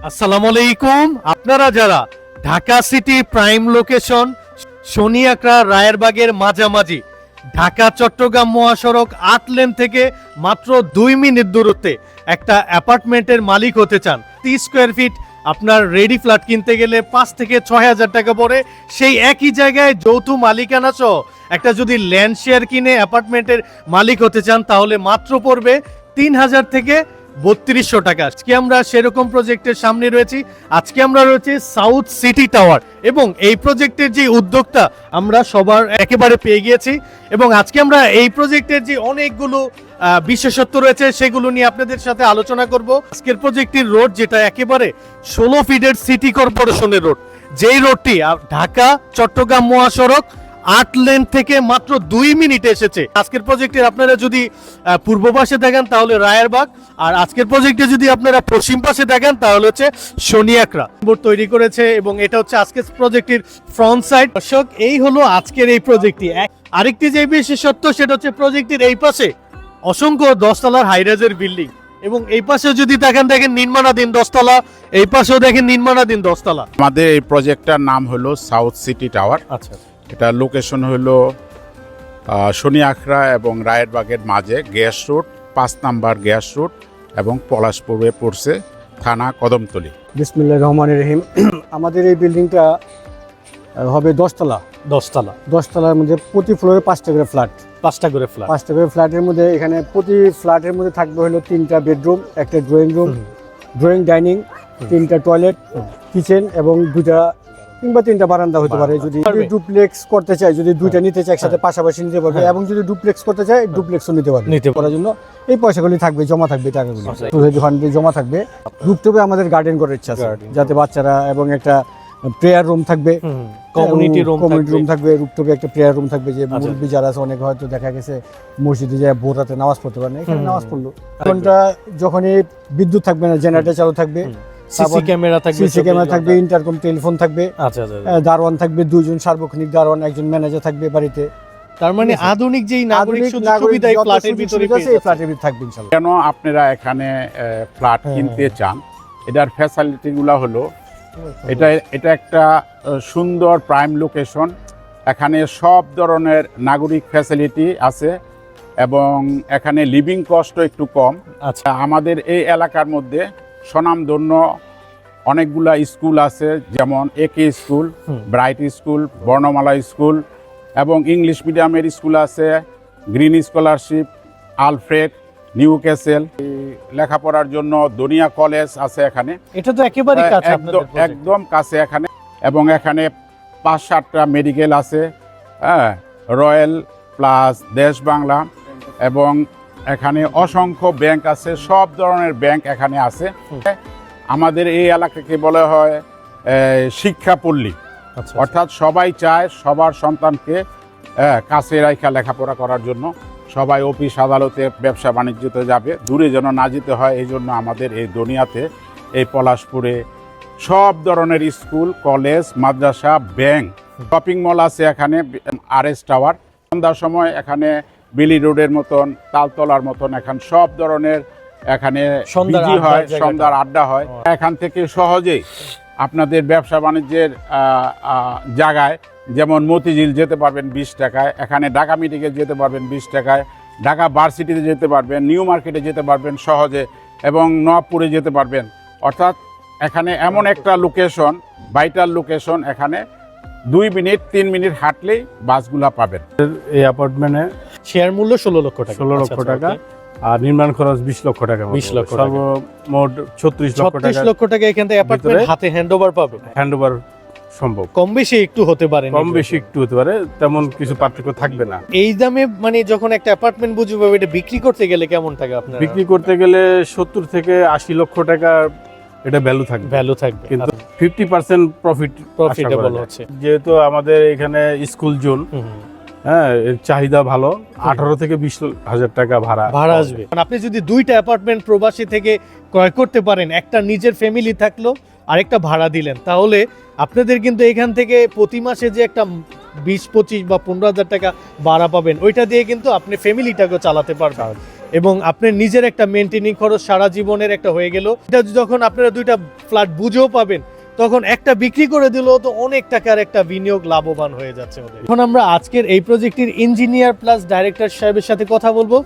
আসসালামু আলাইকুম। আপনারা যারা ঢাকা সিটি প্রাইম লোকেশন শনিয়াকড়া রায়েরবাগের মাঝামাঝি ঢাকা চট্টগ্রাম মহাসড়ক ৮ লেন থেকে মাত্র ২ মিনিট দূরত্বে একটা অ্যাপার্টমেন্টের মালিক হতে চান, 30 স্কোয়ার ফিট আপনার রেডি ফ্ল্যাট কিনতে গেলে ৫ থেকে ৬ হাজার টাকা পড়ে, সেই একই জায়গায় যৌথ মালিকানা সহ একটা যদি ল্যান্ড শেয়ার কিনে অ্যাপার্টমেন্টের মালিক হতে চান তাহলে মাত্র পড়বে ৩,০০০ থেকে ৩২০০ টাকা। আজকে আমরা সেরকম প্রজেক্টের সামনে রয়েছি। আজকে আমরা রয়েছে সাউথ সিটি টাওয়ার এবং এই প্রজেক্টের যে উদ্যোক্তা আমরা সবার একেবারে পেয়ে গিয়েছি এবং আজকে আমরা এই প্রজেক্টের যে অনেকগুলো বিশেষত্ব রয়েছে সেগুলো নিয়ে আপনাদের সাথে আলোচনা করব। আজকের প্রজেক্টের রোড যেটা একেবারে ১৬ ফিটের সিটি কর্পোরেশনের রোড, যেই রোডটি ঢাকা চট্টগ্রাম মহাসড়ক ৮ লেন থেকে মাত্র ২ মিনিটে এসেছে। আজকের প্রজেক্টের আপনারা যদি পূর্ব পাশে দেখেন তাহলে রায়েরবাগ, আর আজকের প্রজেক্টে যদি আপনারা পশ্চিম পাশে দেখেন তাহলে হচ্ছে শনিয়াকড়া বোর্ড তৈরি করেছে এবং এটা হচ্ছে আজকের প্রজেক্টের ফ্রন্ট সাইড। দর্শক, এই হলো আজকের এই প্রজেক্টটি। আরেকটি যে বিশেষত্ব সেটা হচ্ছে প্রজেক্টের এই পাশে অসংখ্য 10 তলার হাইরাইজের বিল্ডিং এবং এই পাশে যদি দেখেন নির্মাণাধীন 10 তলা, এই পাশেও দেখেন নির্মাণাধীন 10 তলা। আমাদের এই প্রজেক্টটার নাম হলো সাউথ সিটি টাওয়ার। আচ্ছা, এটা লোকেশন হলো শনিয়াকড়া এবং রায়েরবাগের মাঝে, gas road ৫ number gas road এবং পলাশপুরে পড়ছে, থানা কদমতলী। বিসমিল্লাহির রহমানির রহিম। আমাদের এই বিল্ডিংটা হবে 10 তলা। 10 তলা, 10 তলার মধ্যে প্রতি ফ্লোরে 5টা করে ফ্ল্যাট। 5টা করে ফ্ল্যাট। 5টা করে ফ্ল্যাটের মধ্যে এখানে প্রতি ফ্ল্যাটের মধ্যে থাকবে হলো 3টা বেডরুম, একটা ড্রয়িং রুম, ড্রয়িং ডাইনিং, 3টা টয়লেট, কিচেন এবং 2টা কিংবা 3টা বারান্দা হতে পারে। যদি ডুপ্লেক্স করতে চাই, যদি 2টা নিতে চাই একসাথে পাশাপাশি নিতে পারবে এবং যদি ডুপ্লেক্স করতে চাই ডুপ্লেক্সও নিতে পারবে। করার জন্য এই পয়সাগুলি থাকবে, জমা থাকবে, টাকাগুলো ফান্ডে জমা থাকবে। রুপটপে আমাদের গার্ডেন করার ইচ্ছা আছে, যাতে বাচ্চারা এবং একটা প্রেয়ার রুম থাকবে, কমিউনিটি রুম থাকবে। রুপটপে একটা প্রেয়ার রুম থাকবে, যে মুরব্বী যারা আছে অনেক হয়তো দেখা গেছে মসজিদে যায় ভোর রাতে নামাজ পড়তে পারে না, এখানে নামাজ পড়লো। ঘন্টা যখনই বিদ্যুৎ থাকবে না, জেনারেটর চালু থাকবে, সিসি ক্যামেরা থাকবে, ইন্টারকম টেলিফোন থাকবে, দারোয়ান থাকবে, 2জন সার্বক্ষণিক দারোয়ান, একজন ম্যানেজার থাকবে বাড়িতে। তার মানে আধুনিক যেই নাগরিক সুবিধা এই ফ্ল্যাটের ভিতরে থাকবে ইনশাআল্লাহ। কেন আপনারা এখানে ফ্ল্যাট কিনতে চান, এটার ফ্যাসিলিটিগুলো হলো এটা একটা সুন্দর প্রাইম লোকেশন। এখানে সব ধরনের নাগরিক ফ্যাসিলিটি আছে এবং এখানে লিভিং কস্টও একটু কম। আচ্ছা, আমাদের এই এলাকার মধ্যে স্বনামধন্য অনেকগুলা স্কুল আছে, যেমন একে স্কুল, ব্রাইট স্কুল, বর্ণমালা স্কুল এবং ইংলিশ মিডিয়ামের স্কুল আছে, green scholarship, Alfred, new castle. লেখাপড়ার জন্য দুনিয়া কলেজ আছে এখানে। এটা তো একেবারে কাছে, একদম কাছে এখানে। এবং এখানে ৫-৭টা মেডিকেল আছে, রয়্যাল প্লাস দেশ বাংলা, এবং এখানে অসংখ্য ব্যাংক আছে, সব ধরনের ব্যাংক এখানে আছে। আমাদের এই এলাকাকে বলা হয় শিক্ষাপল্লী, অর্থাৎ সবাই চায় সবার সন্তানকে কাছে রাখা লেখাপড়া করার জন্য। সবাই অফিস আদালতে ব্যবসা বাণিজ্যতে যাবে, দূরে যেন না যেতে হয়। এই জন্য আমাদের এই দুনিয়াতে, এই পলাশপুরে সব ধরনের স্কুল, কলেজ, মাদ্রাসা, ব্যাংক, শপিং মল আছে এখানে, RS টাওয়ার। সন্ধ্যার সময় এখানে বেলি রোডের মতন, তালতলার মতন এখানে সব ধরনের এখানে বিজি হয়, সন্ধ্যার আড্ডা হয়। এখান থেকে সহজেই আপনাদের ব্যবসা বাণিজ্যের জায়গায়, যেমন মতিঝিল যেতে পারবেন 20 টাকায়, এখানে ঢাকা মেডিকেল যেতে পারবেন 20 টাকায়, ঢাকা ভার্সিটিতে যেতে পারবেন, নিউ মার্কেটে যেতে পারবেন সহজে, এবং নওয়াবপুরে যেতে পারবেন। অর্থাৎ এখানে এমন একটা লোকেশন, ভাইটাল লোকেশন, এখানে 2 মিনিট 3 মিনিট হাঁটলেই বাসগুলা পাবেন। এই অ্যাপার্টমেন্টে শেয়ার মূল্য 16 লক্ষ টাকা। 16 লক্ষ টাকা আর নির্মাণ খরচ 20 লক্ষ টাকা। 20 লক্ষ টাকা, সর্বমোট 36 লক্ষ টাকা। 36 লক্ষ টাকা এখান থেকে অ্যাপার্টমেন্ট হাতে হ্যান্ডওভার পাবে। হ্যান্ডওভার সম্ভব, কম বেশি একটু হতে পারে, তেমন কিছু পার্থক্য থাকবে না। এই দামে মানে যখন একটা অ্যাপার্টমেন্ট বুঝবে, এটা বিক্রি করতে গেলে কেমন টাকা আপনার? বিক্রি করতে গেলে 70 থেকে 80 লক্ষ টাকা এটা ভ্যালু থাকবে, কিন্তু 50% প্রফিটেবল হচ্ছে। যেহেতু আমাদের এখানে স্কুল জোন, হ্যাঁ, এর চাহিদা ভালো। 18 থেকে 20 হাজার টাকা ভাড়া আসবে। আপনি যদি 2টা অ্যাপার্টমেন্ট প্রবাসী থেকে ক্রয় করতে পারেন, একটা নিজের ফ্যামিলি থাকলো আরেকটা ভাড়া দিলেন, তাহলে আপনাদের কিন্তু এখান থেকে প্রতি মাসে যে একটা 20, 25 বা 15 হাজার টাকা ভাড়া পাবেন, ওইটা দিয়ে কিন্তু আপনি ফ্যামিলিটাকে চালাতে পারবেন। এবং আপনার নিজের একটা মেনটেনিং খরচ সারা জীবনের একটা হয়ে গেল। এটা যখন আপনারা দুইটা ফ্ল্যাট বুঝেও পাবেন, তখন একটা বিক্রি করে দিলেও তো অনেক টাকার একটা বিনিয়োগ লাভবান হয়ে যাচ্ছে ওদের। এখন আমরা আজকের এই প্রজেক্টের ইঞ্জিনিয়ার প্লাস ডাইরেক্টর সাহেবের সাথে কথা বলবো।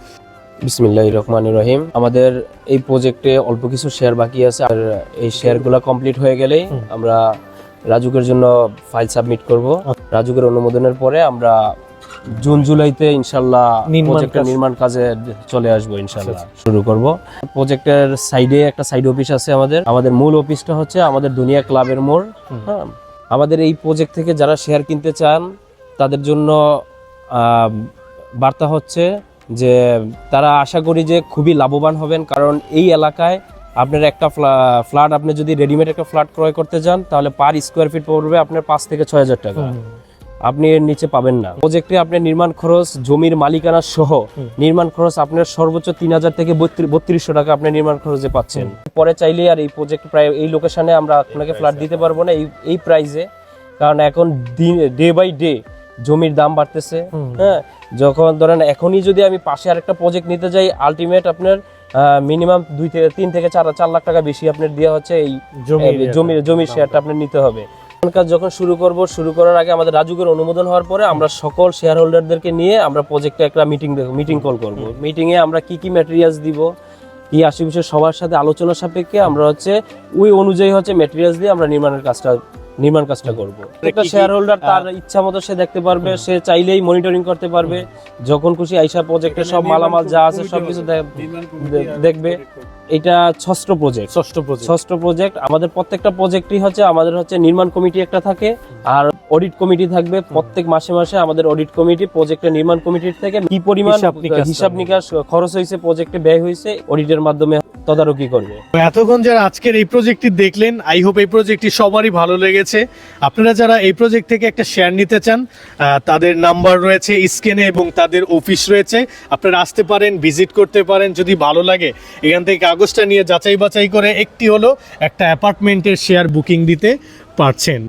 বিসমিল্লাহির রহমানির রহিম। আমাদের এই প্রজেক্টে অল্প কিছু শেয়ার বাকি আছে, আর এই শেয়ারগুলো কমপ্লিট হয়ে গেলেই আমরা রাজুকের জন্য ফাইল সাবমিট করব। রাজুকের অনুমোদনের পরে আমরা জুন জুলাইতে ইনশাল্লাহ প্রজেক্টের নির্মাণ কাজে চলে আসবো, ইনশাল্লাহ শুরু করব। প্রজেক্টের সাইডে একটা সাইড অফিস আছে আমাদের মূল অফিসটা হচ্ছে আমাদের দুনিয়া ক্লাবের মোড়। হ্যাঁ, আমাদের এই প্রজেক্ট থেকে যারা শেয়ার কিনতে চান তাদের জন্য বার্তা হচ্ছে যে তারা আশা করি যে খুবই লাভবান হবেন, কারণ এই এলাকায় আপনার একটা ফ্ল্যাট, আপনি যদি রেডিমেড একটা ফ্ল্যাট ক্রয় করতে যান তাহলে পার স্কোয়ার ফিট পড়বে আপনার 5 থেকে 6 হাজার টাকা, আপনি এর নিচে পাবেন না। প্রজেক্টে আপনার নির্মাণ খরচ, জমির মালিকানা সহ নির্মাণ খরচ আপনার সর্বোচ্চ 3,000 থেকে 3200 টাকা আপনি নির্মাণ খরচে পাচ্ছেন। পরে চাইলে আর এই প্রজেক্ট প্রায় এই লোকেশনে আমরা আপনাকে ফ্ল্যাট দিতে পারবো না এই প্রাইসে, কারণ এখন ডে বাই ডে জমির দাম বাড়তেছে। হ্যাঁ, যখন ধরেন এখনই যদি আমি পাশে আরেকটা প্রজেক্ট নিতে যাই, আলটিমেট আপনার মিনিমাম 3 থেকে 4 লাখ টাকা বেশি আপনার দেওয়া হচ্ছে এই জমির শেয়ারটা আপনার নিতে হবে। কাজ যখন শুরু করার আগে আমাদের রাজুকের অনুমোদন হওয়ার পরে আমরা সকল শেয়ার হোল্ডারদেরকে নিয়ে আমরা প্রজেক্টে একটা মিটিং কল করব। মিটিংয়ে আমরা কি ম্যাটেরিয়ালস দিব, কি আশেপাশে সবার সাথে আলোচনা সাপেক্ষে আমরা হচ্ছে ওই অনুযায়ী হচ্ছে ম্যাটেরিয়ালস দিয়ে আমরা নির্মাণ কাজটা করবো। একটা শেয়ার হোল্ডার তার ইচ্ছা মতো সে দেখতে পারবে, সে চাইলেই মনিটরিং করতে পারবে, যখন খুশি আইসা প্রজেক্টের সব মালামাল যা আছে সবকিছু দেখবে। এটা ষষ্ঠ প্রজেক্ট। আমাদের প্রত্যেকটা প্রজেক্টই হচ্ছে আমাদের হচ্ছে নির্মাণ কমিটি একটা থাকে, আর অডিট কমিটি থাকবে। প্রত্যেক মাসে আমাদের অডিট কমিটি প্রজেক্টের নির্মাণ কমিটির থেকে কি পরিমাণ হিসাব নিকাশ খরচ হয়েছে, প্রজেক্টে ব্যয় হয়েছে, অডিটের মাধ্যমে তদারকি করবে। এতক্ষণ যারা আজকের এই প্রজেক্টটি দেখলেন, আই হোপ এই প্রজেক্টটি সবারই ভালো লেগেছে। আপনারা যারা এই প্রজেক্ট থেকে একটা শেয়ার নিতে চান, তাদের নাম্বার রয়েছে স্ক্রিনে এবং তাদের অফিস রয়েছে, আপনারা আসতে পারেন, ভিজিট করতে পারেন। যদি ভালো লাগে এখান থেকে কাগজটা নিয়ে যাচাই বাছাই করে একটি হলো একটা অ্যাপার্টমেন্টের শেয়ার বুকিং দিতে পারছেন।